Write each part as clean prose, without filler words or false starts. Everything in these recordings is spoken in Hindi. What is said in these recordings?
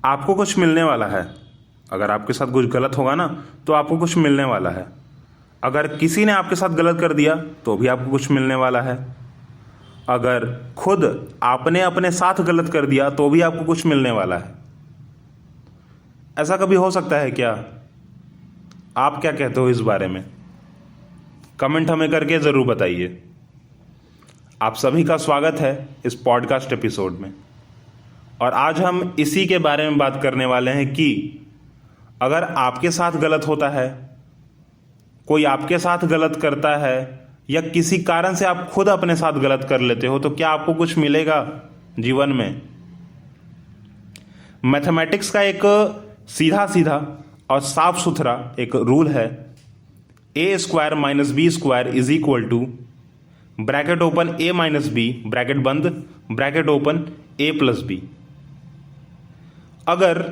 आपको कुछ मिलने वाला है। अगर आपके साथ कुछ गलत होगा ना तो आपको कुछ मिलने वाला है। अगर किसी ने आपके साथ गलत कर दिया तो भी आपको कुछ मिलने वाला है। अगर खुद आपने अपने साथ गलत कर दिया तो भी आपको कुछ मिलने वाला है। ऐसा कभी हो सकता है क्या? आप क्या कहते हो इस बारे में? कमेंट हमें करके ज़रूर बताइए। आप सभी का स्वागत है इस पॉडकास्ट एपिसोड में। और आज हम इसी के बारे में बात करने वाले हैं कि अगर आपके साथ गलत होता है, कोई आपके साथ गलत करता है या किसी कारण से आप खुद अपने साथ गलत कर लेते हो तो क्या आपको कुछ मिलेगा जीवन में? मैथमेटिक्स का एक सीधा सीधा और साफ सुथरा एक रूल है, A square minus B square is equal to bracket open A minus B bracket बंद bracket open A plus B. अगर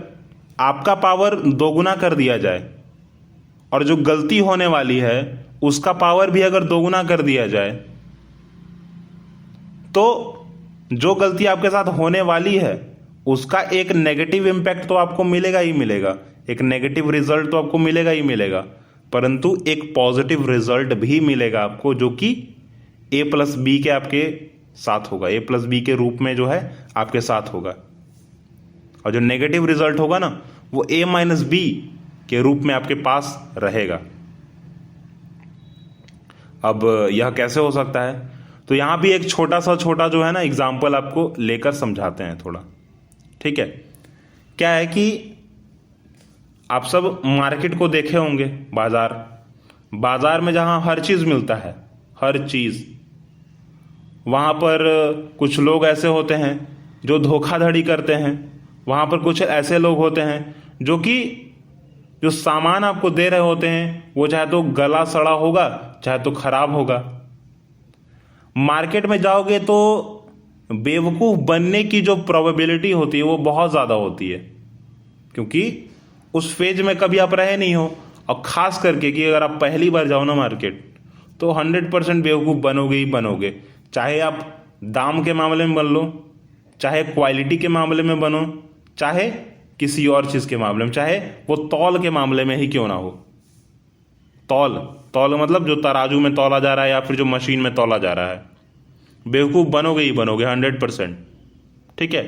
आपका पावर दोगुना कर दिया जाए और जो गलती होने वाली है उसका पावर भी अगर दोगुना कर दिया जाए तो जो गलती आपके साथ होने वाली है उसका एक नेगेटिव इंपैक्ट तो आपको मिलेगा ही मिलेगा, एक नेगेटिव रिजल्ट तो आपको मिलेगा ही मिलेगा, परंतु एक पॉजिटिव रिजल्ट भी मिलेगा आपको जो कि ए प्लस बी के आपके साथ होगा, ए प्लस बी के रूप में जो है आपके साथ होगा। और जो नेगेटिव रिजल्ट होगा ना वो ए माइनस बी के रूप में आपके पास रहेगा। अब यह कैसे हो सकता है? तो यहां भी एक छोटा जो है ना एग्जाम्पल आपको लेकर समझाते हैं थोड़ा, ठीक है? क्या है कि आप सब मार्केट को देखे होंगे, बाजार में जहां हर चीज मिलता है, हर चीज, वहां पर कुछ लोग ऐसे होते हैं जो धोखाधड़ी करते हैं, वहां पर कुछ ऐसे लोग होते हैं जो सामान आपको दे रहे होते हैं वो चाहे तो गला सड़ा होगा चाहे तो खराब होगा। मार्केट में जाओगे तो बेवकूफ बनने की जो प्रोबेबिलिटी होती है वो बहुत ज्यादा होती है, क्योंकि उस फेज में कभी आप रहे नहीं हो। और खास करके कि अगर आप पहली बार जाओ ना मार्केट तो 100% बेवकूफ बनोगे ही बनोगे, चाहे आप दाम के मामले में बन लो, चाहे क्वालिटी के मामले में बनो, चाहे किसी और चीज के मामले में, चाहे वो तौल के मामले में ही क्यों ना हो। तौल मतलब जो तराजू में तौला जा रहा है या फिर जो मशीन में तौला जा रहा है, बेवकूफ बनोगे ही बनोगे 100%, ठीक है?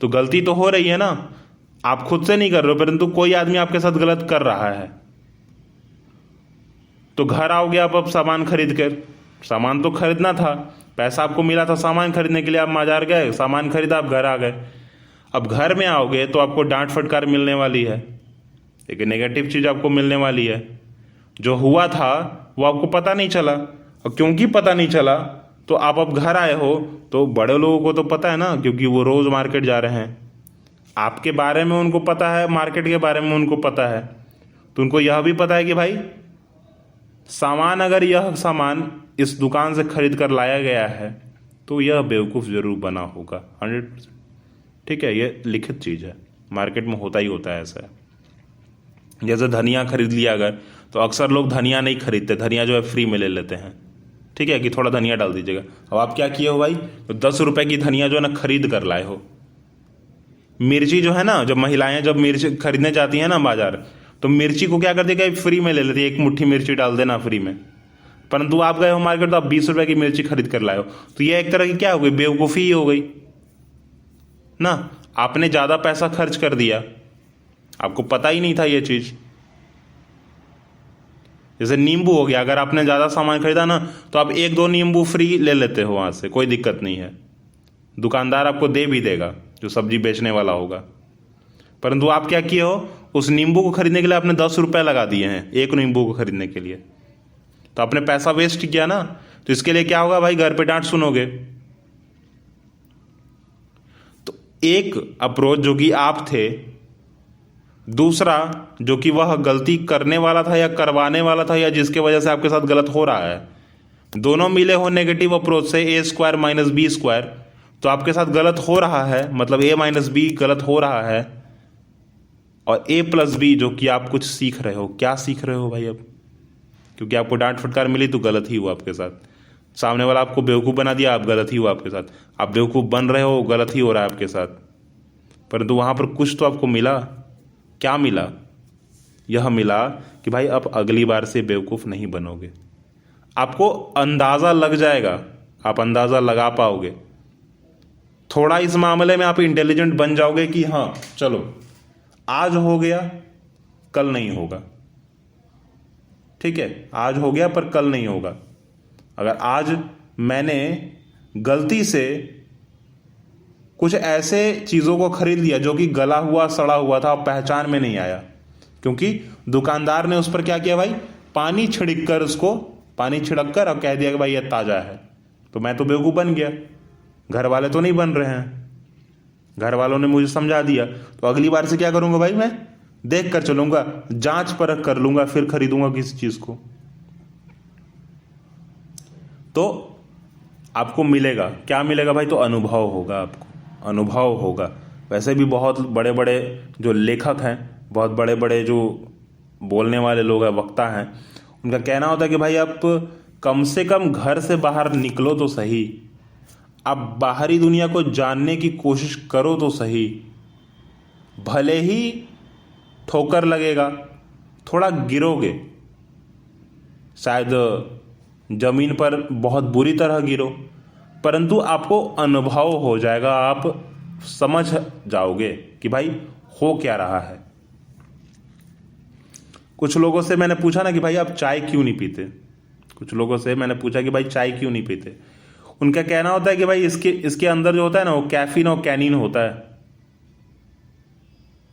तो गलती तो हो रही है ना, आप खुद से नहीं कर रहे हो परंतु कोई आदमी आपके साथ गलत कर रहा है। तो घर आओगे आप अब सामान खरीद कर, सामान तो खरीदना था, पैसा आपको मिला था सामान खरीदने के लिए, आप बाजार गए, सामान खरीदा, आप घर आ गए। अब घर में आओगे तो आपको डांट फटकार मिलने वाली है, एक नेगेटिव चीज आपको मिलने वाली है। जो हुआ था वो आपको पता नहीं चला, और क्योंकि पता नहीं चला तो आप अब घर आए हो तो बड़े लोगों को तो पता है ना, क्योंकि वो रोज मार्केट जा रहे हैं, आपके बारे में उनको पता है, मार्केट के बारे में उनको पता है, तो उनको यह भी पता है कि भाई सामान, अगर यह सामान इस दुकान से खरीद कर लाया गया है तो यह बेवकूफ़ जरूर बना होगा 100%, ठीक है? ये लिखित चीज़ है, मार्केट में होता ही होता है ऐसा। जैसे धनिया खरीद लिया अगर, तो अक्सर लोग धनिया नहीं खरीदते, धनिया जो है फ्री में ले लेते हैं, ठीक है, कि थोड़ा धनिया डाल दीजिएगा। अब आप क्या किए हो भाई, तो 10 रुपए की धनिया जो है ना खरीद कर लाए हो। मिर्ची जो है ना, जब महिलाएं जब मिर्ची खरीदने जाती हैं ना बाजार, तो मिर्ची को क्या कर देगा, फ्री में ले लेती है, एक मुट्ठी मिर्ची डाल देना फ्री में। परंतु आप गए हो मार्केट तो आप 20 रुपए की मिर्ची खरीद कर लाए हो, तो ये एक तरह की क्या हो गई, बेवकूफ़ी ही हो गई ना। आपने ज्यादा पैसा खर्च कर दिया, आपको पता ही नहीं था ये चीज। जैसे नींबू हो गया, अगर आपने ज्यादा सामान खरीदा ना तो आप 1-2 नींबू फ्री ले लेते हो वहां से, कोई दिक्कत नहीं है, दुकानदार आपको दे भी देगा जो सब्जी बेचने वाला होगा। परंतु आप क्या किए हो, उस नींबू को खरीदने के लिए आपने 10 रुपए लगा दिए हैं एक नींबू को खरीदने के लिए, तो आपने पैसा वेस्ट किया ना। तो इसके लिए क्या होगा भाई, घर पे डांट सुनोगे। तो एक अप्रोच जो कि आप थे, दूसरा जो कि वह गलती करने वाला था या करवाने वाला था या जिसके वजह से आपके साथ गलत हो रहा है, दोनों मिले हो नेगेटिव अप्रोच से, ए स्क्वायर माइनस बी स्क्वायर, तो आपके साथ गलत हो रहा है, मतलब ए माइनस बी गलत हो रहा है, और ए प्लस बी जो कि आप कुछ सीख रहे हो। क्या सीख रहे हो भाई? अब क्योंकि आपको डांट फटकार मिली तो गलत ही हुआ आपके साथ, सामने वाला आपको बेवकूफ़ बना दिया, आप गलत ही हुआ आपके साथ, आप बेवकूफ़ बन रहे हो, गलत ही हो रहा है आपके साथ। परंतु वहाँ पर कुछ तो आपको मिला। क्या मिला? यह मिला कि भाई आप अगली बार से बेवकूफ़ नहीं बनोगे। आपको अंदाज़ा लग जाएगा, आप अंदाज़ा लगा पाओगे, थोड़ा इस मामले में आप इंटेलिजेंट बन जाओगे कि हाँ चलो आज हो गया कल नहीं होगा। ठीक है, आज हो गया पर कल नहीं होगा। अगर आज मैंने गलती से कुछ ऐसे चीज़ों को खरीद लिया जो कि गला हुआ सड़ा हुआ था और पहचान में नहीं आया, क्योंकि दुकानदार ने उस पर क्या किया भाई, पानी छिड़क कर उसको पानी छिड़क कर और कह दिया कि भाई ये ताज़ा है, तो मैं तो बेवकूफ़ बन गया। घर वाले तो नहीं बन रहे हैं, घर वालों ने मुझे समझा दिया, तो अगली बार से क्या करूँगा भाई, मैं देख कर चलूँगा, जांच परख कर लूँगा, फिर खरीदूंगा किसी चीज़ को। तो आपको मिलेगा, क्या मिलेगा भाई, तो अनुभव होगा, आपको अनुभव होगा। वैसे भी बहुत बड़े बड़े जो लेखक हैं, बहुत बड़े बड़े जो बोलने वाले लोग हैं, वक्ता हैं, उनका कहना होता है कि भाई आप कम से कम घर से बाहर निकलो तो सही, आप बाहरी दुनिया को जानने की कोशिश करो तो सही। भले ही ठोकर लगेगा, थोड़ा गिरोगे, शायद जमीन पर बहुत बुरी तरह गिरो, परंतु आपको अनुभव हो जाएगा, आप समझ जाओगे कि भाई हो क्या रहा है। कुछ लोगों से मैंने पूछा ना कि भाई आप चाय क्यों नहीं पीते, कुछ लोगों से मैंने पूछा कि भाई चाय क्यों नहीं पीते। उनका कहना होता है कि भाई इसके अंदर जो होता है ना, वो कैफीन और कैनीन होता है।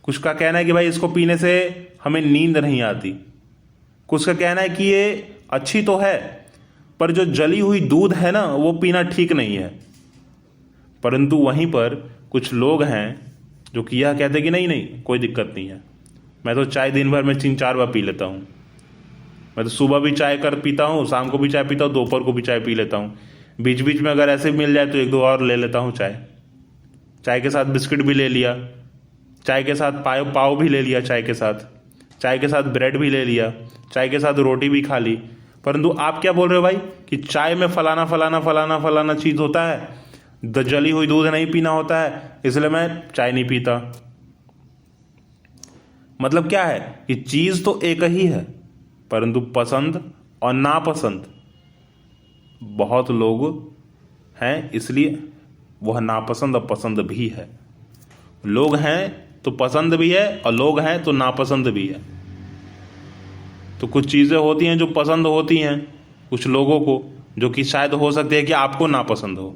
कुछ का कहना है कि भाई इसको पीने से हमें नींद नहीं आती, कुछ का कहना है कि ये अच्छी तो है पर जो जली हुई दूध है ना वो पीना ठीक नहीं है। परंतु वहीं पर कुछ लोग हैं जो कि यह कहते हैं कि नहीं नहीं कोई दिक्कत नहीं है, मैं तो चाय दिन भर में 3-4 बार पी लेता हूँ, मैं तो सुबह भी चाय कर पीता हूँ, शाम को भी चाय पीता हूँ, दोपहर को भी चाय पी लेता हूँ, बीच बीच में अगर ऐसे मिल जाए तो 1-2 और ले लेता हूँ चाय के साथ बिस्किट भी ले लिया, चाय के साथ पाव भी ले लिया, चाय के साथ ब्रेड भी ले लिया, चाय के साथ रोटी भी खा ली। परंतु आप क्या बोल रहे हो भाई कि चाय में फलाना फलाना फलाना फलाना चीज़ होता है, जली हुई दूध नहीं पीना होता है, इसलिए मैं चाय नहीं पीता। मतलब क्या है कि चीज़ तो एक ही है, परंतु पसंद और नापसंद बहुत लोग हैं, इसलिए वह नापसंद और पसंद भी है। लोग हैं तो पसंद भी है और लोग हैं तो नापसंद भी है। तो कुछ चीज़ें होती हैं जो पसंद होती हैं कुछ लोगों को, जो कि शायद हो सकती है कि आपको नापसंद हो।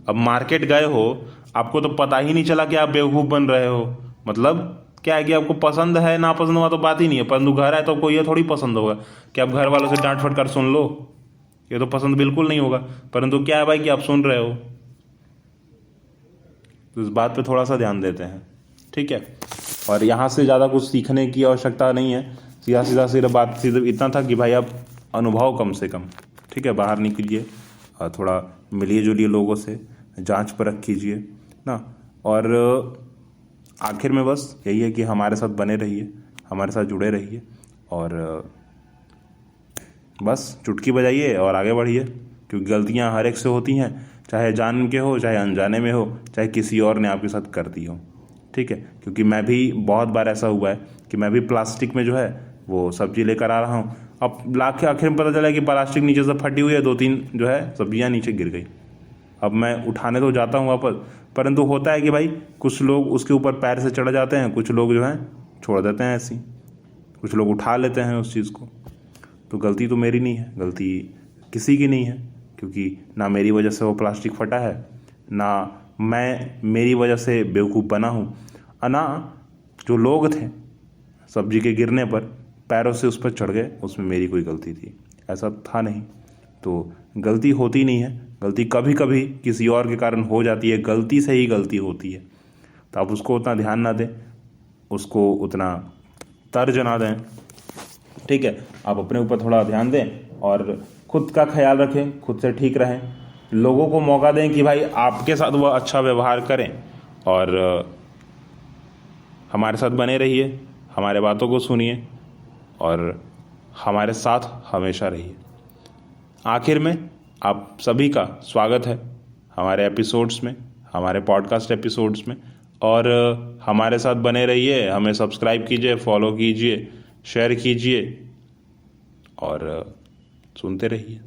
अब मार्केट गए हो, आपको तो पता ही नहीं चला कि आप बेवकूफ़ बन रहे हो। मतलब क्या है कि आपको पसंद है, नापसंद हुआ तो बात ही नहीं है, परंतु घर आए तो आपको ये थोड़ी पसंद होगा कि आप घर वालों से डांट फटकार सुन लो, ये तो पसंद बिल्कुल नहीं होगा। परंतु क्या है भाई कि आप सुन रहे हो, तो इस बात पे थोड़ा सा ध्यान देते हैं, ठीक है। और यहाँ से ज़्यादा कुछ सीखने की आवश्यकता नहीं है, सीधा सिर्फ बात सिर्फ इतना था कि भाई आप अनुभव कम से कम, ठीक है, बाहर निकलिए और थोड़ा मिलिए जुलिए लोगों से, जांच परख कीजिए ना। और आखिर में बस यही है कि हमारे साथ बने रहिए, हमारे साथ जुड़े रहिए और बस चुटकी बजाइए और आगे बढ़िए, क्योंकि गलतियां हर एक से होती हैं, चाहे जान के हो, चाहे अनजाने में हो, चाहे किसी और ने आपके साथ कर दी हो, ठीक है। क्योंकि मैं भी बहुत बार ऐसा हुआ है कि मैं भी प्लास्टिक में जो है वो सब्जी लेकर आ रहा हूँ, अब ला के आखिर में पता चला कि प्लास्टिक नीचे से फटी हुई है, 2-3 जो है सब्जियाँ नीचे गिर गई। अब मैं उठाने तो जाता हूँ वापस, परंतु होता है कि भाई कुछ लोग उसके ऊपर पैर से चढ़ जाते हैं, कुछ लोग जो हैं छोड़ देते हैं ऐसी, कुछ लोग उठा लेते हैं उस चीज़ को। तो गलती तो मेरी नहीं है, गलती किसी की नहीं है, क्योंकि ना मेरी वजह से वो प्लास्टिक फटा है, ना मैं मेरी वजह से बेवकूफ़ बना हूँ, और ना जो लोग थे सब्जी के गिरने पर पैरों से उस पर चढ़ गए, उसमें मेरी कोई गलती थी, ऐसा था नहीं। तो गलती होती नहीं है, गलती कभी कभी किसी और के कारण हो जाती है, गलती से ही गलती होती है। तो आप उसको उतना ध्यान ना दें, उसको उतना तर्ज ना दें, ठीक है। आप अपने ऊपर थोड़ा ध्यान दें और खुद का ख्याल रखें, खुद से ठीक रहें, लोगों को मौका दें कि भाई आपके साथ वह अच्छा व्यवहार करें, और हमारे साथ बने रहिए, हमारे बातों को सुनिए और हमारे साथ हमेशा रहिए। आखिर में आप सभी का स्वागत है हमारे एपिसोड्स में, हमारे पॉडकास्ट एपिसोड्स में, और हमारे साथ बने रहिए, हमें सब्सक्राइब कीजिए, फॉलो कीजिए, शेयर कीजिए और सुनते रहिए।